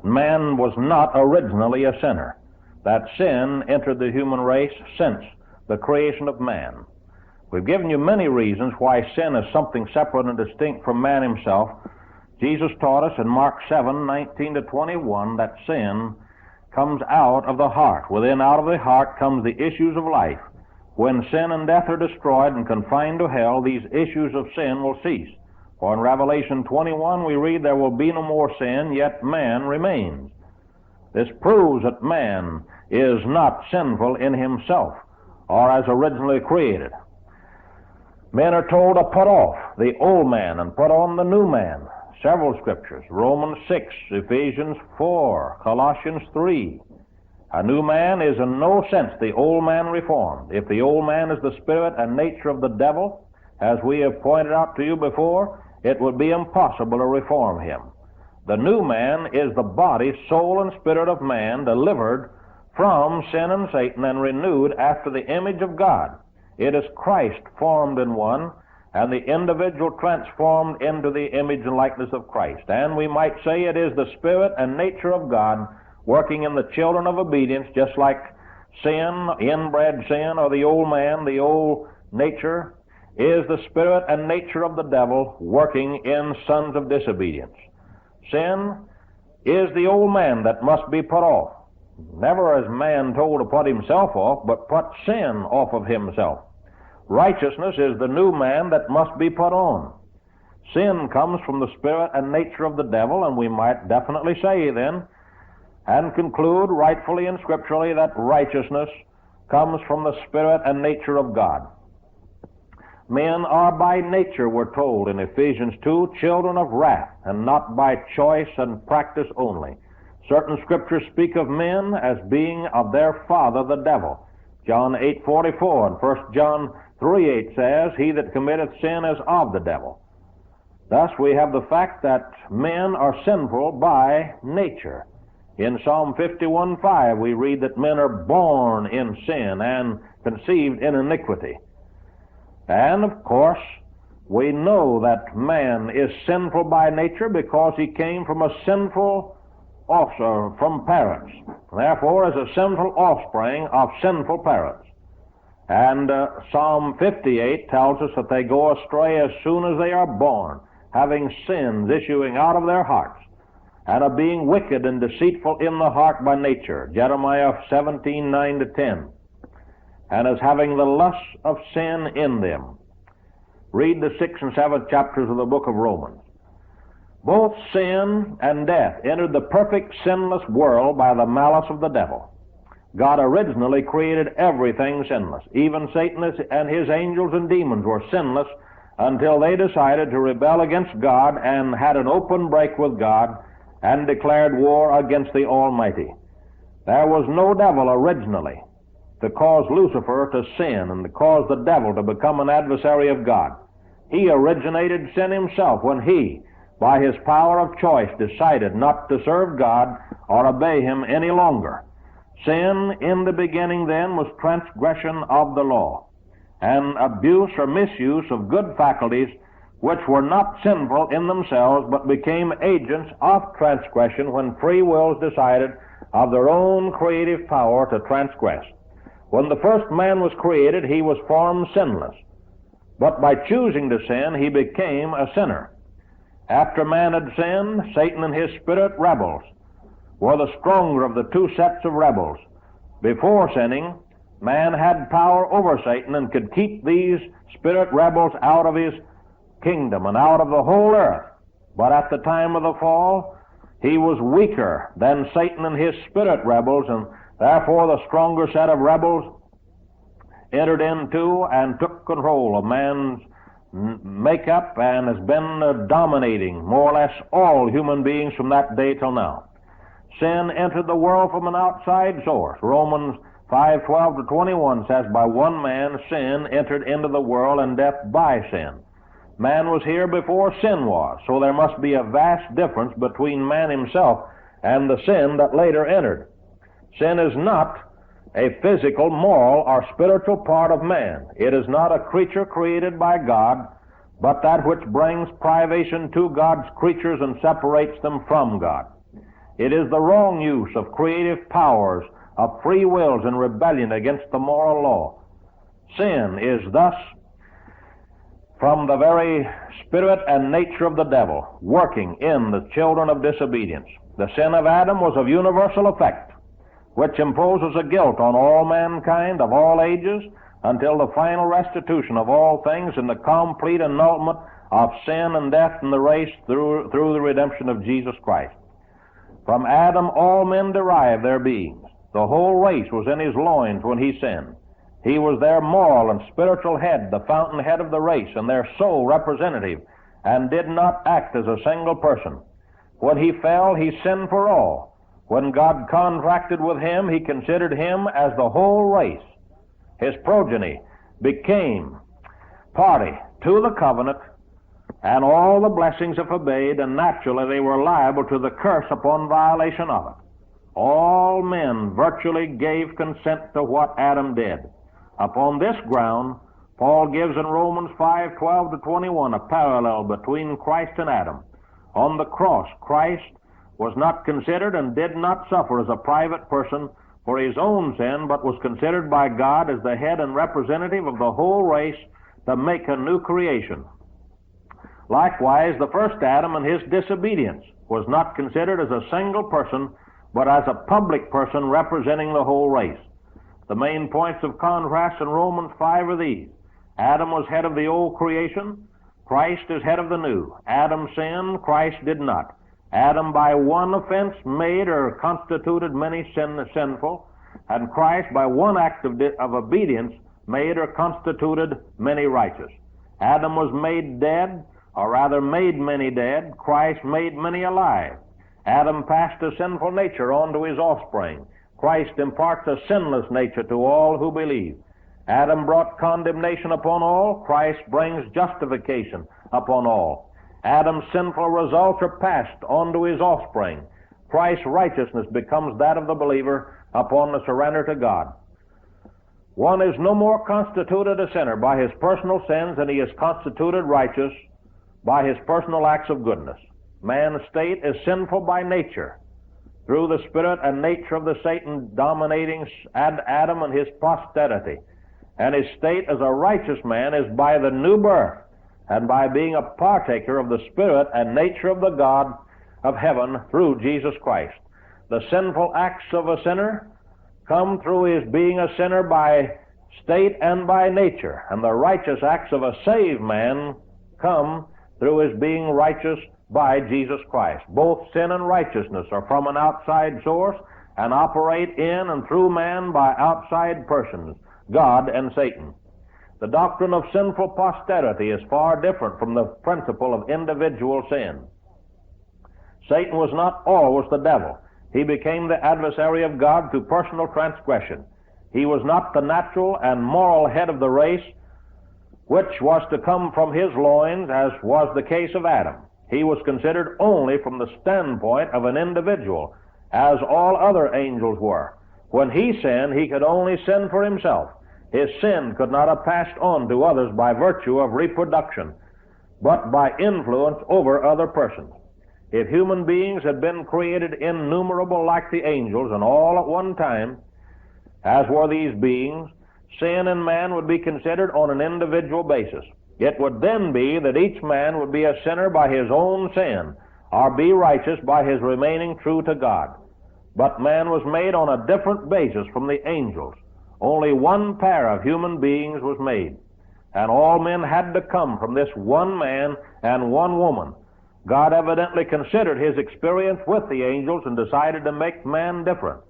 man was not originally a sinner, that sin entered the human race since the creation of man. We've given you many reasons why sin is something separate and distinct from man himself. Jesus taught us in Mark 7:19-21 that sin comes out of the heart. Within, out of the heart, comes the issues of life. When sin and death are destroyed and confined to hell, these issues of sin will cease. For in Revelation 21 we read, there will be no more sin, yet man remains. This proves that man is not sinful in himself, or as originally created. Men are told to put off the old man and put on the new man. Several scriptures, Romans 6, Ephesians 4, Colossians 3. A new man is in no sense the old man reformed. If the old man is the spirit and nature of the devil, as we have pointed out to you before, it would be impossible to reform him. The new man is the body, soul, and spirit of man delivered from sin and Satan and renewed after the image of God. It is Christ formed in one, and the individual transformed into the image and likeness of Christ. And we might say it is the spirit and nature of God working in the children of obedience, just like sin, inbred sin, or the old man, the old nature, is the spirit and nature of the devil working in sons of disobedience. Sin is the old man that must be put off. Never is man told to put himself off, but put sin off of himself. Righteousness is the new man that must be put on. Sin comes from the spirit and nature of the devil, and we might definitely say then, and conclude rightfully and scripturally, that righteousness comes from the spirit and nature of God. Men are by nature, we're told in Ephesians 2, children of wrath, and not by choice and practice only. Certain scriptures speak of men as being of their father, the devil. John 8:44 and 1 John 3:8 says, he that committeth sin is of the devil. Thus we have the fact that men are sinful by nature. In Psalm 51:5 we read that men are born in sin and conceived in iniquity. And of course, we know that man is sinful by nature because he came from a sinful offspring, from parents. Therefore, is a sinful offspring of sinful parents. And Psalm 58 tells us that they go astray as soon as they are born, having sins issuing out of their hearts, and of being wicked and deceitful in the heart by nature. Jeremiah 17:9-10. And as having the lusts of sin in them. Read the 6th and 7th chapters of the book of Romans. Both sin and death entered the perfect sinless world by the malice of the devil. God originally created everything sinless. Even Satan and his angels and demons were sinless until they decided to rebel against God and had an open break with God and declared war against the Almighty. There was no devil originally to cause Lucifer to sin and to cause the devil to become an adversary of God. He originated sin himself when he, by his power of choice, decided not to serve God or obey him any longer. Sin in the beginning then was transgression of the law, and abuse or misuse of good faculties which were not sinful in themselves but became agents of transgression when free wills decided of their own creative power to transgress. When the first man was created, he was formed sinless, but by choosing to sin, he became a sinner. After man had sinned, Satan and his spirit rebels were the stronger of the two sets of rebels. Before sinning, man had power over Satan and could keep these spirit rebels out of his kingdom and out of the whole earth. But at the time of the fall, he was weaker than Satan and his spirit rebels, and therefore the stronger set of rebels entered into and took control of man's makeup and has been dominating more or less all human beings from that day till now. Sin entered the world from an outside source. Romans 5:12-21 says, by one man sin entered into the world, and death by sin. Man was here before sin was, so there must be a vast difference between man himself and the sin that later entered. Sin is not a physical, moral, or spiritual part of man. It is not a creature created by God, but that which brings privation to God's creatures and separates them from God. It is the wrong use of creative powers, of free wills in rebellion against the moral law. Sin is thus, from the very spirit and nature of the devil, working in the children of disobedience. The sin of Adam was of universal effect, which imposes a guilt on all mankind of all ages until the final restitution of all things and the complete annulment of sin and death in the race through the redemption of Jesus Christ. From Adam all men derive their beings. The whole race was in his loins when he sinned. He was their moral and spiritual head, the fountainhead of the race, and their sole representative, and did not act as a single person. When he fell, he sinned for all. When God contracted with him, he considered him as the whole race. His progeny became party to the covenant, and all the blessings if obeyed, and naturally they were liable to the curse upon violation of it. All men virtually gave consent to what Adam did. Upon this ground, Paul gives in Romans 5:12-21 a parallel between Christ and Adam. On the cross, Christ was not considered and did not suffer as a private person for his own sin, but was considered by God as the head and representative of the whole race to make a new creation. Likewise, the first Adam and his disobedience was not considered as a single person, but as a public person representing the whole race. The main points of contrast in Romans 5 are these. Adam was head of the old creation. Christ is head of the new. Adam sinned. Christ did not. Adam by one offense made or constituted many sinful, and Christ by one act of obedience made or constituted many righteous. Adam was made dead, or rather made many dead. Christ made many alive. Adam passed a sinful nature on to his offspring. Christ imparts a sinless nature to all who believe. Adam brought condemnation upon all. Christ brings justification upon all. Adam's sinful results are passed on to his offspring. Christ's righteousness becomes that of the believer upon the surrender to God. One is no more constituted a sinner by his personal sins than he is constituted righteous by his personal acts of goodness. Man's state is sinful by nature, through the spirit and nature of the Satan dominating Adam and his posterity. And his state as a righteous man is by the new birth and by being a partaker of the spirit and nature of the God of heaven through Jesus Christ. The sinful acts of a sinner come through his being a sinner by state and by nature, and the righteous acts of a saved man come through his being righteous by Jesus Christ. Both sin and righteousness are from an outside source and operate in and through man by outside persons, God and Satan. The doctrine of sinful posterity is far different from the principle of individual sin. Satan was not always the devil. He became the adversary of God through personal transgression. He was not the natural and moral head of the race, which was to come from his loins, as was the case of Adam. He was considered only from the standpoint of an individual, as all other angels were. When he sinned, he could only sin for himself. His sin could not have passed on to others by virtue of reproduction, but by influence over other persons. If human beings had been created innumerable like the angels, and all at one time, as were these beings, sin in man would be considered on an individual basis. It would then be that each man would be a sinner by his own sin, or be righteous by his remaining true to God. But man was made on a different basis from the angels. Only one pair of human beings was made, and all men had to come from this one man and one woman. God evidently considered his experience with the angels and decided to make man different,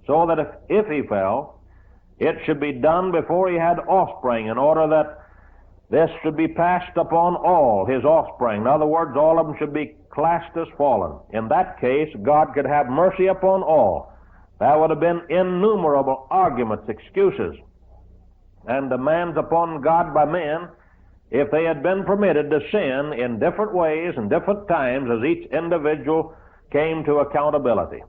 so that if he fell, it should be done before he had offspring, in order that this should be passed upon all his offspring. In other words, all of them should be classed as fallen. In that case, God could have mercy upon all. There would have been innumerable arguments, excuses, and demands upon God by men if they had been permitted to sin in different ways and different times as each individual came to accountability.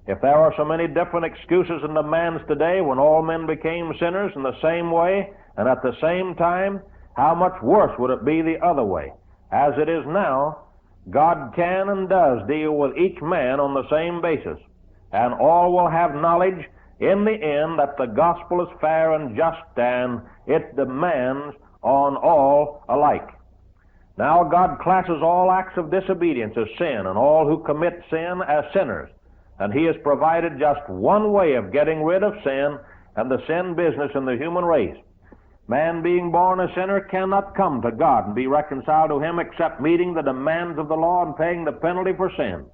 If there are so many different excuses and demands today when all men became sinners in the same way and at the same time, how much worse would it be the other way? As it is now, God can and does deal with each man on the same basis, and all will have knowledge in the end that the gospel is fair and just, and it demands on all alike. Now God classes all acts of disobedience as sin, and all who commit sin as sinners, and He has provided just one way of getting rid of sin and the sin business in the human race. Man, being born a sinner, cannot come to God and be reconciled to Him except meeting the demands of the law and paying the penalty for sin.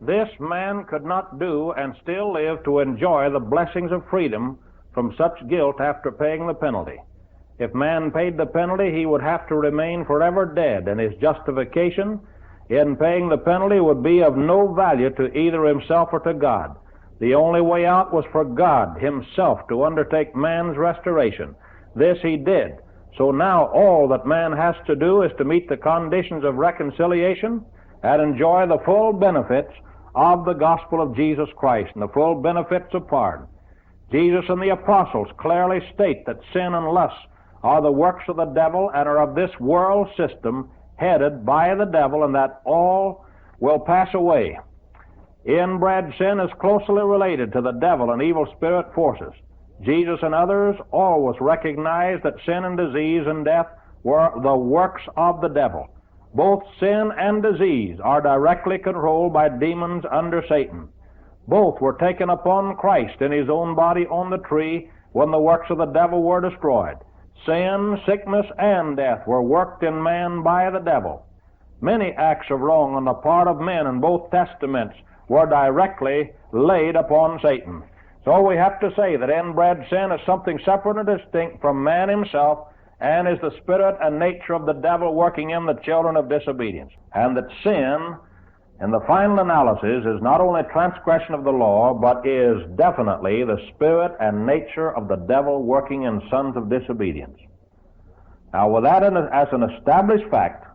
This man could not do and still live to enjoy the blessings of freedom from such guilt after paying the penalty. If man paid the penalty, he would have to remain forever dead, and his justification in paying the penalty would be of no value to either himself or to God. The only way out was for God Himself to undertake man's restoration. This He did. So now all that man has to do is to meet the conditions of reconciliation and enjoy the full benefits of the gospel of Jesus Christ and the full benefits of pardon. Jesus and the apostles clearly state that sin and lust are the works of the devil and are of this world system headed by the devil, and that all will pass away. Inbred sin is closely related to the devil and evil spirit forces. Jesus and others always recognized that sin and disease and death were the works of the devil. Both sin and disease are directly controlled by demons under Satan. Both were taken upon Christ in His own body on the tree when the works of the devil were destroyed. Sin, sickness, and death were worked in man by the devil. Many acts of wrong on the part of men in both testaments were directly laid upon Satan. So we have to say that inbred sin is something separate and distinct from man himself, and is the spirit and nature of the devil working in the children of disobedience. And that sin, in the final analysis, is not only transgression of the law, but is definitely the spirit and nature of the devil working in sons of disobedience. Now, with that as an established fact,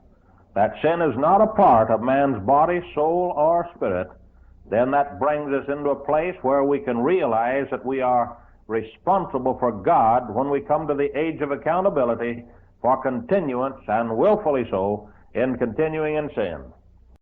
that sin is not a part of man's body, soul, or spirit, then that brings us into a place where we can realize that we are responsible for God when we come to the age of accountability for continuance, and willfully so, in continuing in sin.